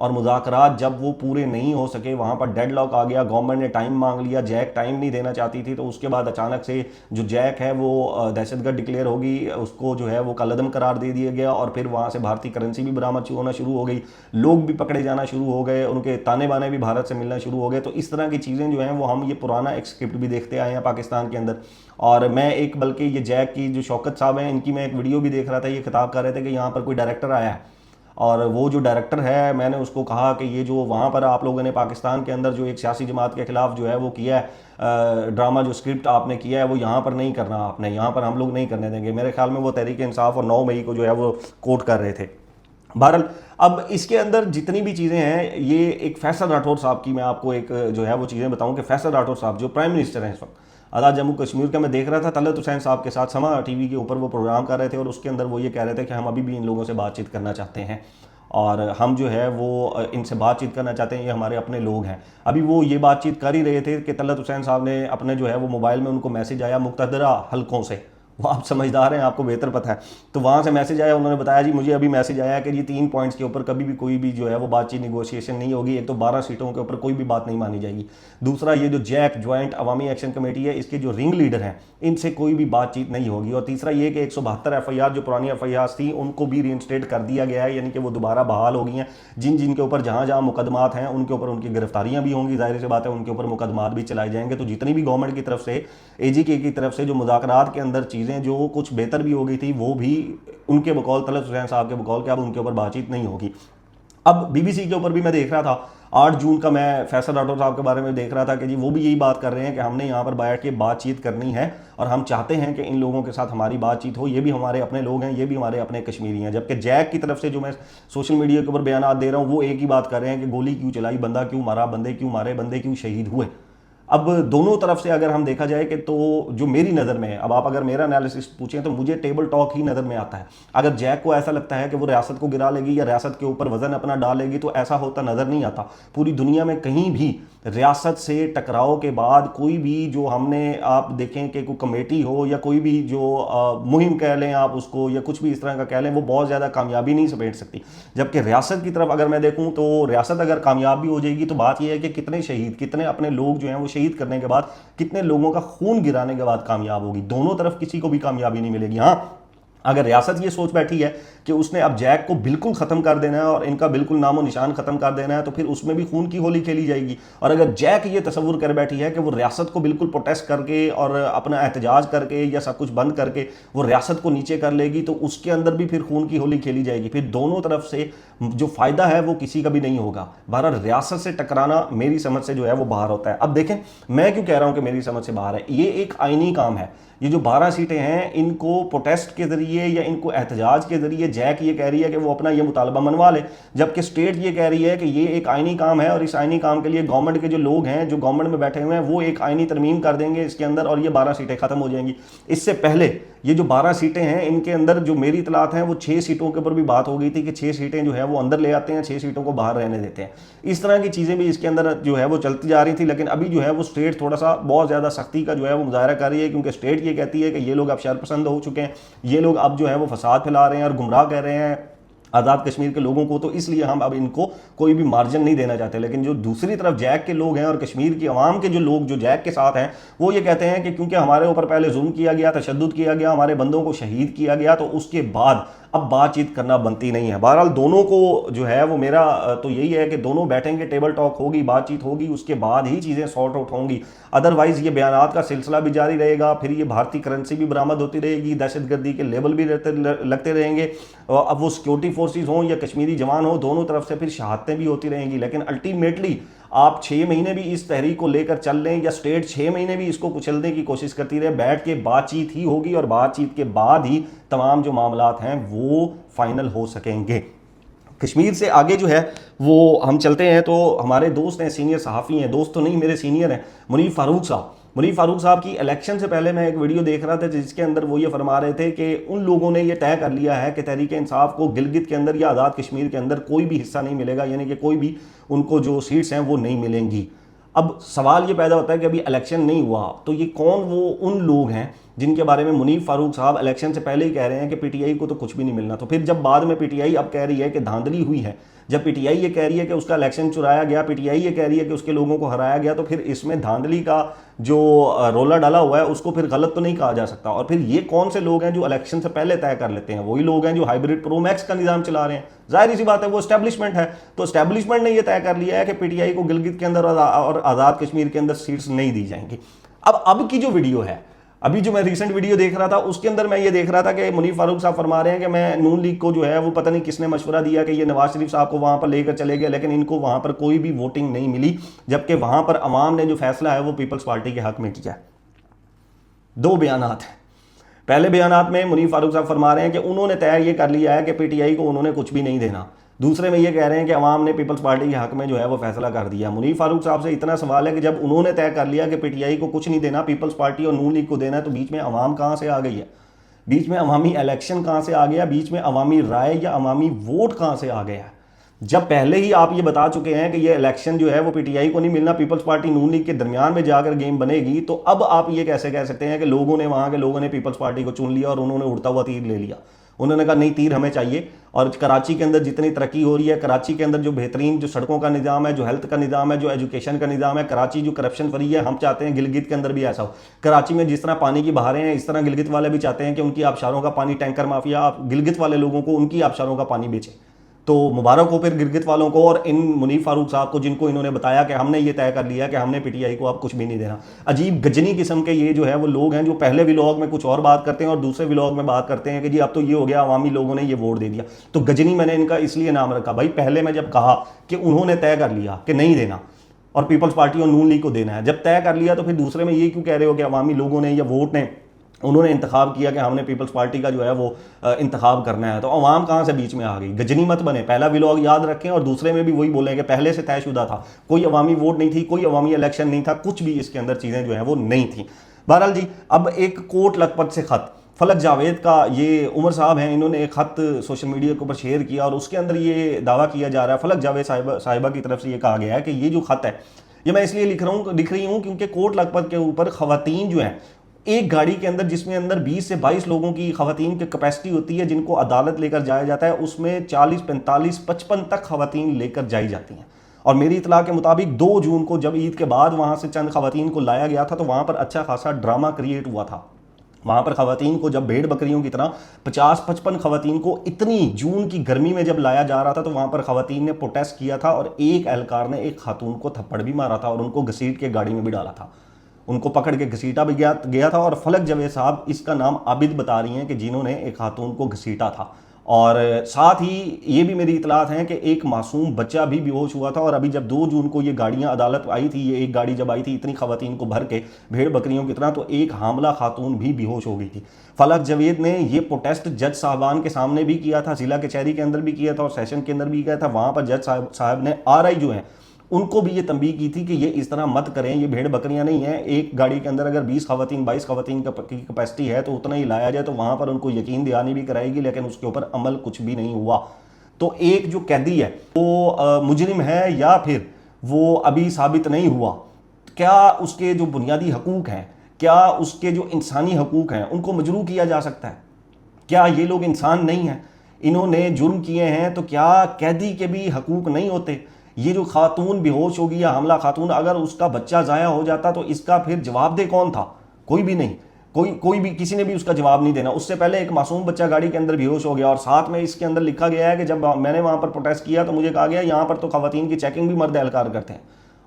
اور مذاکرات جب وہ پورے نہیں ہو سکے, وہاں پر ڈیڈ لاک آ گیا, گورنمنٹ نے ٹائم مانگ لیا, جیک ٹائم نہیں دینا چاہتی تھی, تو اس کے بعد اچانک سے جو جیک ہے وہ دہشت گرد ڈکلیئر ہوگی, اس کو جو ہے وہ کالعدم قرار دے دیا گیا, اور پھر وہاں سے بھارتی کرنسی بھی برآمد ہونا شروع ہو گئی, لوگ بھی پکڑے جانا شروع ہو گئے, ان کے تانے بانے بھی بھارت سے ملنا شروع ہو گئے. تو اس طرح کی چیزیں جو ہیں وہ ہم یہ پرانا ایک اسکرپٹ بھی دیکھتے آئے ہیں پاکستان کے اندر. اور میں ایک بلکہ یہ جیک کی جو شوکت صاحب ہیں, ان کی میں ایک ویڈیو بھی دیکھ رہا تھا, یہ خطاب کر رہے تھے کہ یہاں پر کوئی ڈائریکٹر آیا ہے, اور وہ جو ڈائریکٹر ہے, میں نے اس کو کہا کہ یہ جو وہاں پر آپ لوگوں نے پاکستان کے اندر جو ایک سیاسی جماعت کے خلاف جو ہے وہ کیا ہے ڈرامہ, جو اسکرپٹ آپ نے کیا ہے وہ یہاں پر نہیں کرنا, آپ نے یہاں پر ہم لوگ نہیں کرنے دیں گے. میرے خیال میں وہ تحریک انصاف اور 9 مئی کو جو ہے وہ کوٹ کر رہے تھے. بہرحال اب اس کے اندر جتنی بھی چیزیں ہیں, یہ ایک فیصل راٹھور صاحب کی میں آپ کو ایک جو ہے وہ چیزیں بتاؤں کہ فیصل راٹھور صاحب جو پرائم منسٹر ہیں اس وقت آزاد جموں کشمیر کا, میں دیکھ رہا تھا طلعت حسین صاحب کے ساتھ سما ٹی وی کے اوپر وہ پروگرام کر رہے تھے, اور اس کے اندر وہ یہ کہہ رہے تھے کہ ہم ابھی بھی ان لوگوں سے بات چیت کرنا چاہتے ہیں, اور ہم جو ہے وہ ان سے بات چیت کرنا چاہتے ہیں, یہ ہمارے اپنے لوگ ہیں. ابھی وہ یہ بات چیت کر ہی رہے تھے کہ طلعت حسین صاحب نے اپنے جو ہے وہ موبائل میں ان کو میسج آیا مقتدرہ حلقوں سے, وہ آپ سمجھدار ہیں, آپ کو بہتر پتہ ہے, تو وہاں سے میسج آیا, انہوں نے بتایا جی مجھے ابھی میسج آیا کہ یہ 3 پوائنٹس کے اوپر کبھی بھی کوئی بھی جو ہے وہ بات چیت نیگوشیشن نہیں ہوگی. ایک تو 12 سیٹوں کے اوپر کوئی بھی بات نہیں مانی جائے گی, دوسرا یہ جو جیک جوائنٹ عوامی ایکشن کمیٹی ہے, اس کے جو رنگ لیڈر ہیں ان سے کوئی بھی بات چیت نہیں ہوگی, اور تیسرا یہ کہ 172 ایف آئی آر جو پرانی ایف آئی آر تھیں ان کو بھی ری انسٹیٹ کر دیا گیا ہے, یعنی کہ وہ دوبارہ بحال ہو گئی ہیں. جن کے اوپر جہاں مقدمات ہیں ان کے اوپر ان کی گرفتاریاں بھی ہوں گی, ظاہر سی بات ہے ان کے اوپر مقدمات بھی چلائے جائیں گے. تو جتنی بھی گورنمنٹ کی طرف سے اے جی کے کی طرف سے جو مذاکرات کے اندر چیزیں جو کچھ بہتر بھی ہو گئی تھی, وہ بھی ان کے بقول طلعت حسین صاحب کے بقول کہ اب ان کے اوپر بات چیت نہیں ہوگی. اب بی بی سی کے اوپر بھی میں دیکھ رہا تھا 8 جون کا, میں فیصل راٹھور صاحب کے بارے میں دیکھ رہا تھا کہ جی وہ بھی یہی بات کر رہے ہیں کہ ہم نے یہاں پر بیٹھ کے بات چیت کرنی ہے, اور ہم چاہتے ہیں کہ ان لوگوں کے ساتھ ہماری بات چیت ہو, یہ بھی ہمارے اپنے لوگ ہیں, یہ بھی ہمارے اپنے کشمیری ہیں. جبکہ جیک کی طرف سے جو میں سوشل میڈیا کے اوپر بیانات دے رہا ہوں وہ ایک ہی بات کر رہے ہیں کہ گولی کیوں چلائی, بندہ کیوں مارا, بندے کیوں مارے, بندے کیوں شہید ہوئے. اب دونوں طرف سے اگر ہم دیکھا جائے کہ تو جو میری نظر میں ہے, اب آپ اگر میرا انالیسس پوچھیں تو مجھے ٹیبل ٹاک ہی نظر میں آتا ہے. اگر جیک کو ایسا لگتا ہے کہ وہ ریاست کو گرا لے گی یا ریاست کے اوپر وزن اپنا ڈالے گی, تو ایسا ہوتا نظر نہیں آتا. پوری دنیا میں کہیں بھی ریاست سے ٹکراؤ کے بعد کوئی بھی جو ہم نے آپ دیکھیں کہ کوئی کمیٹی ہو یا کوئی بھی جو مہم کہہ لیں آپ اس کو, یا کچھ بھی اس طرح کا کہہ لیں, وہ بہت زیادہ کامیابی نہیں سمیٹ سکتی. جبکہ ریاست کی طرف اگر میں دیکھوں تو ریاست اگر کامیاب بھی ہو جائے گی تو بات یہ ہے کہ کتنے شہید, کتنے اپنے لوگ جو ہیں وہ شہید کرنے کے بعد, کتنے لوگوں کا خون گرانے کے بعد کامیاب ہوگی. دونوں طرف کسی کو بھی کامیابی نہیں ملے گی. ہاں اگر ریاست یہ سوچ بیٹھی ہے کہ اس نے اب جیک کو بالکل ختم کر دینا ہے اور ان کا بالکل نام و نشان ختم کر دینا ہے, تو پھر اس میں بھی خون کی ہولی کھیلی جائے گی. اور اگر جیک یہ تصور کر بیٹھی ہے کہ وہ ریاست کو بالکل پروٹیسٹ کر کے اور اپنا احتجاج کر کے یا سب کچھ بند کر کے وہ ریاست کو نیچے کر لے گی, تو اس کے اندر بھی پھر خون کی ہولی کھیلی جائے گی. پھر دونوں طرف سے جو فائدہ ہے وہ کسی کا بھی نہیں ہوگا. بہرحال ریاست سے ٹکرانا میری سمجھ سے جو ہے وہ باہر ہوتا ہے. اب دیکھیں میں کیوں کہہ رہا ہوں کہ میری سمجھ سے باہر ہے, یہ ایک آئینی کام ہے. یہ جو 12 سیٹیں ہیں ان کو پروٹیسٹ کے ذریعے یا ان کو احتجاج کے ذریعے جیک یہ کہہ رہی ہے کہ وہ اپنا یہ مطالبہ منوا لے, جبکہ اسٹیٹ یہ کہہ رہی ہے کہ یہ ایک آئینی کام ہے, اور اس آئینی کام کے لیے گورنمنٹ کے جو لوگ ہیں جو گورنمنٹ میں بیٹھے ہوئے ہیں وہ ایک آئینی ترمیم کر دیں گے اس کے اندر, اور یہ 12 سیٹیں ختم ہو جائیں گی. اس سے پہلے یہ جو 12 سیٹیں ہیں ان کے اندر جو میری اطلاعات ہیں وہ 6 سیٹوں کے اوپر بھی بات ہو گئی تھی کہ 6 سیٹیں جو ہے وہ اندر لے آتے ہیں, 6 سیٹوں کو باہر رہنے دیتے ہیں. اس طرح کی چیزیں بھی اس کے اندر جو ہے وہ چلتی جا رہی تھی. لیکن ابھی جو ہے وہ اسٹیٹ تھوڑا سا بہت زیادہ سختی کا جو ہے وہ مظاہرہ کر رہی ہے, کیونکہ اسٹیٹ یہ کہتی ہے کہ یہ لوگ اب شرپسند ہو چکے ہیں, یہ لوگ اب جو ہے وہ فساد پھیلا رہے ہیں اور گمراہ کر رہے ہیں آزاد کشمیر کے لوگوں کو, تو اس لیے ہم اب ان کو کوئی بھی مارجن نہیں دینا چاہتے. لیکن جو دوسری طرف جیک کے لوگ ہیں اور کشمیر کی عوام کے جو لوگ جو جیک کے ساتھ ہیں وہ یہ کہتے ہیں کہ کیونکہ ہمارے اوپر پہلے ظلم کیا گیا, تشدد کیا گیا, ہمارے بندوں کو شہید کیا گیا, تو اس کے بعد اب بات چیت کرنا بنتی نہیں ہے. بہرحال دونوں کو جو ہے وہ میرا تو یہی ہے کہ دونوں بیٹھیں گے, ٹیبل ٹاک ہوگی, بات چیت ہوگی, اس کے بعد ہی چیزیں سارٹ آؤٹ ہوں گی. ادروائز یہ بیانات کا سلسلہ بھی جاری رہے گا, پھر یہ بھارتی کرنسی بھی برآمد ہوتی رہے گی, دہشت گردی کے لیبل بھی لگتے رہیں گے, اب وہ سیکورٹی فورسز ہوں یا کشمیری جوان ہوں, دونوں طرف سے پھر شہادتیں بھی ہوتی رہیں گی. لیکن الٹیمیٹلی آپ 6 مہینے بھی اس تحریک کو لے کر چل لیں یا اسٹیٹ 6 مہینے بھی اس کو کچلنے کی کوشش کرتی رہے, بیٹھ کے بات چیت ہی ہوگی, اور بات چیت کے بعد ہی تمام جو معاملات ہیں وہ فائنل ہو سکیں گے. کشمیر سے آگے جو ہے وہ ہم چلتے ہیں, تو ہمارے دوست ہیں, سینئر صحافی ہیں, دوست تو نہیں میرے سینئر ہیں, منیف فاروق صاحب. منیف فاروق صاحب کی الیکشن سے پہلے میں ایک ویڈیو دیکھ رہا تھا جس کے اندر وہ یہ فرما رہے تھے کہ ان لوگوں نے یہ طے کر لیا ہے کہ تحریک انصاف کو گلگت کے اندر یا آزاد کشمیر کے اندر کوئی بھی حصہ نہیں ملے گا, یعنی کہ کوئی بھی ان کو جو سیٹس ہیں وہ نہیں ملیں گی. اب سوال یہ پیدا ہوتا ہے کہ ابھی الیکشن نہیں ہوا, تو یہ کون وہ ان لوگ ہیں جن کے بارے میں منیف فاروق صاحب الیکشن سے پہلے ہی کہہ رہے ہیں کہ پی ٹی آئی کو تو کچھ بھی نہیں ملنا. تو پھر جب بعد میں پی ٹی آئی اب کہہ رہی ہے کہ دھاندلی ہوئی ہے, جب پی ٹی آئی یہ کہہ رہی ہے کہ اس کا الیکشن چرایا گیا, پی ٹی آئی یہ کہہ رہی ہے کہ اس کے لوگوں کو ہرایا گیا, تو پھر اس میں دھاندلی کا جو رولا ڈالا ہوا ہے اس کو پھر غلط تو نہیں کہا جا سکتا. اور پھر یہ کون سے لوگ ہیں جو الیکشن سے پہلے طے کر لیتے ہیں؟ وہی لوگ ہیں جو ہائیبریڈ پرو میکس کا نظام چلا رہے ہیں. ظاہر سی بات ہے وہ اسٹیبلشمنٹ ہے. تو اسٹیبلشمنٹ نے یہ طے کر لیا ہے کہ پی ٹی آئی کو گلگت کے اندر اور آزاد کشمیر کے اندر سیٹس نہیں دی جائیں گی. اب کی جو ویڈیو ہے, ابھی جو میں ریسنٹ ویڈیو دیکھ رہا تھا اس کے اندر میں یہ دیکھ رہا تھا کہ منیف فاروق صاحب فرما رہے ہیں کہ میں نون لیگ کو جو ہے وہ پتہ نہیں کس نے مشورہ دیا کہ یہ نواز شریف صاحب کو وہاں پر لے کر چلے گئے, لیکن ان کو وہاں پر کوئی بھی ووٹنگ نہیں ملی, جبکہ وہاں پر عوام نے جو فیصلہ ہے وہ پیپلز پارٹی کے حق میں کیا ہے. دو بیانات ہیں. پہلے بیانات میں منیف فاروق صاحب فرما رہے ہیں کہ انہوں نے طے یہ کر لیا ہے کہ پی ٹی آئی کو انہوں نے کچھ بھی نہیں دینا. دوسرے میں یہ کہہ رہے ہیں کہ عوام نے پیپلز پارٹی کے حق میں جو ہے وہ فیصلہ کر دیا. منیف فاروق صاحب سے اتنا سوال ہے کہ جب انہوں نے طے کر لیا کہ پی ٹی آئی کو کچھ نہیں دینا, پیپلز پارٹی اور نون لیگ کو دینا ہے, تو بیچ میں عوام کہاں سے آ گئی ہے؟ بیچ میں عوامی الیکشن کہاں سے آ گیا؟ بیچ میں عوامی رائے یا عوامی ووٹ کہاں سے آ گیا ہے؟ جب پہلے ہی آپ یہ بتا چکے ہیں کہ یہ الیکشن جو ہے وہ پی ٹی آئی کو نہیں ملنا, پیپلز پارٹی نون لیگ کے درمیان میں جا کر گیم بنے گی, تو اب آپ یہ کیسے کہہ سکتے ہیں کہ لوگوں نے, وہاں کے لوگوں نے پیپلز پارٹی کو چن لیا اور انہوں نے اڑتا ہوا تیر لے لیا؟ انہوں نے کہا نہیں, تیر ہمیں چاہیے. اور کراچی کے اندر جتنی ترقی ہو رہی ہے, کراچی کے اندر جو بہترین جو سڑکوں کا نظام ہے, جو ہیلتھ کا نظام ہے, جو ایجوکیشن کا نظام ہے, کراچی جو کرپشن فری ہے, ہم چاہتے ہیں گلگت کے اندر بھی ایسا ہو. کراچی میں جس طرح پانی کی بہاریں ہیں, اس طرح گلگت والے بھی چاہتے ہیں کہ ان کی آبشاروں کا پانی, ٹینکر مافیا گلگت والے لوگوں کو ان کی آبشاروں کا پانی بیچے. تو مبارک ہو پھر گلگت والوں کو اور ان منیف فاروق صاحب کو, جن کو انہوں نے بتایا کہ ہم نے یہ طے کر لیا کہ ہم نے پی ٹی آئی کو اب کچھ بھی نہیں دینا. عجیب گجنی قسم کے یہ جو ہے وہ لوگ ہیں جو پہلے ولاگ میں کچھ اور بات کرتے ہیں اور دوسرے ولاگ میں بات کرتے ہیں کہ جی اب تو یہ ہو گیا, عوامی لوگوں نے یہ ووٹ دے دیا. تو گجنی میں نے ان کا اس لیے نام رکھا, بھائی پہلے میں جب کہا کہ انہوں نے طے کر لیا کہ نہیں دینا اور پیپلز پارٹی اور نون لیگ کو دینا ہے, جب طے کر لیا تو پھر دوسرے میں یہ کیوں کہہ رہے ہو کہ عوامی لوگوں نے یا ووٹ نے, انہوں نے انتخاب کیا کہ ہم نے پیپلز پارٹی کا جو ہے وہ انتخاب کرنا ہے؟ تو عوام کہاں سے بیچ میں آ گئی؟ گجنی مت بنے. پہلا ولاگ یاد رکھیں اور دوسرے میں بھی وہی بولیں کہ پہلے سے طے شدہ تھا, کوئی عوامی ووٹ نہیں تھی, کوئی عوامی الیکشن نہیں تھا, کچھ بھی اس کے اندر چیزیں جو ہیں وہ نہیں تھیں. بہرحال جی, اب ایک کوٹ لکھپت سے خط فلک جاوید کا, یہ عمر صاحب ہیں, انہوں نے ایک خط سوشل میڈیا کے اوپر شیئر کیا اور اس کے اندر یہ دعویٰ کیا جا رہا ہے, فلک جاوید صاحبہ کی طرف سے یہ کہا گیا ہے کہ یہ جو خط ہے, یہ میں اس لیے لکھ رہی ہوں کیونکہ کوٹ لکھپت کے اوپر خواتین جو ہیں, ایک گاڑی کے اندر جس میں اندر 20 سے 22 لوگوں کی خواتین کی کیپیسٹی ہوتی ہے, جن کو عدالت لے کر جایا جاتا ہے, اس میں 40 45 55 تک خواتین لے کر جائی جاتی ہیں. اور میری اطلاع کے مطابق 2 جون کو جب عید کے بعد وہاں سے چند خواتین کو لایا گیا تھا, تو وہاں پر اچھا خاصا ڈرامہ کریٹ ہوا تھا. وہاں پر خواتین کو جب بھیڑ بکریوں کی طرح 50-55 خواتین کو اتنی جون کی گرمی میں جب لایا جا رہا تھا, تو وہاں پر خواتین نے پروٹیسٹ کیا تھا اور ایک اہلکار نے ایک خاتون کو تھپڑ بھی مارا تھا اور ان کو گھسیٹ کے گاڑی میں بھی ڈالا تھا, ان کو پکڑ کے گھسیٹا بھی گیا تھا. اور فلک جاوید صاحب اس کا نام عابد بتا رہی ہیں کہ جنہوں نے ایک خاتون کو گھسیٹا تھا. اور ساتھ ہی یہ بھی میری اطلاعات ہیں کہ ایک معصوم بچہ بھی بے ہوش ہوا تھا. اور ابھی جب 2 جون کو یہ گاڑیاں عدالت آئی تھی, یہ ایک گاڑی جب آئی تھی اتنی خواتین کو بھر کے بھیڑ بکریوں کی طرح, تو ایک حاملہ خاتون بھی بے ہوش ہو گئی تھی. فلک جاوید نے یہ پروٹیسٹ جج صاحبان کے سامنے بھی کیا تھا, ضلع کچہری کے اندر بھی کیا تھا اور سیشن کے اندر بھی کیا تھا. وہاں پر جج صاحب نے RI جو ہیں ان کو بھی یہ تنبیہ کی تھی کہ یہ اس طرح مت کریں, یہ بھیڑ بکریاں نہیں ہیں. ایک گاڑی کے اندر اگر 20 خواتین 22 خواتین کی کیپیسٹی ہے تو اتنا ہی لایا جائے, تو وہاں پر ان کو یقین دہانی بھی کرائے گی, لیکن اس کے اوپر عمل کچھ بھی نہیں ہوا. تو ایک جو قیدی ہے وہ مجرم ہے یا پھر وہ ابھی ثابت نہیں ہوا. کیا اس کے جو بنیادی حقوق ہیں, کیا اس کے جو انسانی حقوق ہیں, ان کو مجروح کیا جا سکتا ہے؟ کیا یہ لوگ انسان نہیں ہیں؟ انہوں نے جرم کیے ہیں, تو کیا قیدی کے بھی حقوق نہیں ہوتے؟ یہ جو خاتون بے ہوش ہوگی یا حاملہ خاتون, اگر اس کا بچہ ضائع ہو جاتا تو اس کا پھر جواب دہ کون تھا؟ کوئی بھی نہیں. کوئی بھی, کسی نے بھی اس کا جواب نہیں دینا. اس سے پہلے ایک معصوم بچہ گاڑی کے اندر بے ہوش ہو گیا. اور ساتھ میں اس کے اندر لکھا گیا ہے کہ جب میں نے وہاں پر پروٹیسٹ کیا تو مجھے کہا گیا یہاں پر تو خواتین کی چیکنگ بھی مرد اہلکار کرتے ہیں,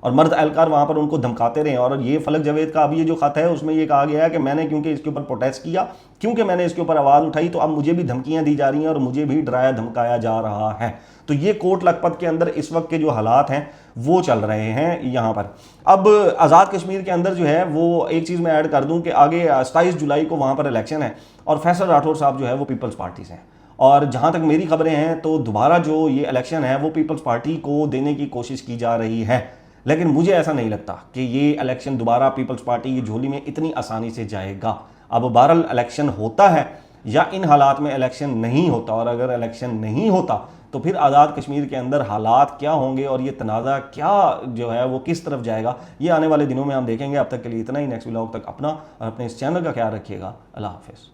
اور مرد اہلکار وہاں پر ان کو دھمکاتے رہے. اور یہ فلک جاوید کا اب یہ جو خط ہے اس میں یہ کہا گیا ہے کہ میں نے کیونکہ اس کے اوپر پروٹیسٹ کیا, کیونکہ میں نے اس کے اوپر آواز اٹھائی, تو اب مجھے بھی دھمکیاں دی جا رہی ہیں اور مجھے بھی ڈرایا دھمکایا جا رہا ہے. تو یہ کوٹ لکھپت کے اندر اس وقت کے جو حالات ہیں وہ چل رہے ہیں یہاں پر. اب آزاد کشمیر کے اندر جو ہے وہ ایک چیز میں ایڈ کر دوں کہ آگے 27 جولائی کو وہاں پر الیکشن ہے اور فیصل راٹھور صاحب جو ہے وہ پیپلز پارٹی سے ہیں. اور جہاں تک میری خبریں ہیں تو دوبارہ جو یہ الیکشن ہے وہ پیپلز پارٹی کو دینے کی کوشش کی جا رہی ہے, لیکن مجھے ایسا نہیں لگتا کہ یہ الیکشن دوبارہ پیپلز پارٹی کی جھولی میں اتنی آسانی سے جائے گا. اب بہرحال الیکشن ہوتا ہے یا ان حالات میں الیکشن نہیں ہوتا, اور اگر الیکشن نہیں ہوتا تو پھر آزاد کشمیر کے اندر حالات کیا ہوں گے اور یہ تنازع کیا جو ہے وہ کس طرف جائے گا, یہ آنے والے دنوں میں ہم دیکھیں گے. اب تک کے لیے اتنا ہی. نیکسٹ ولاگ تک اپنا اور اپنے اس چینل کا خیال رکھیے گا. اللہ حافظ.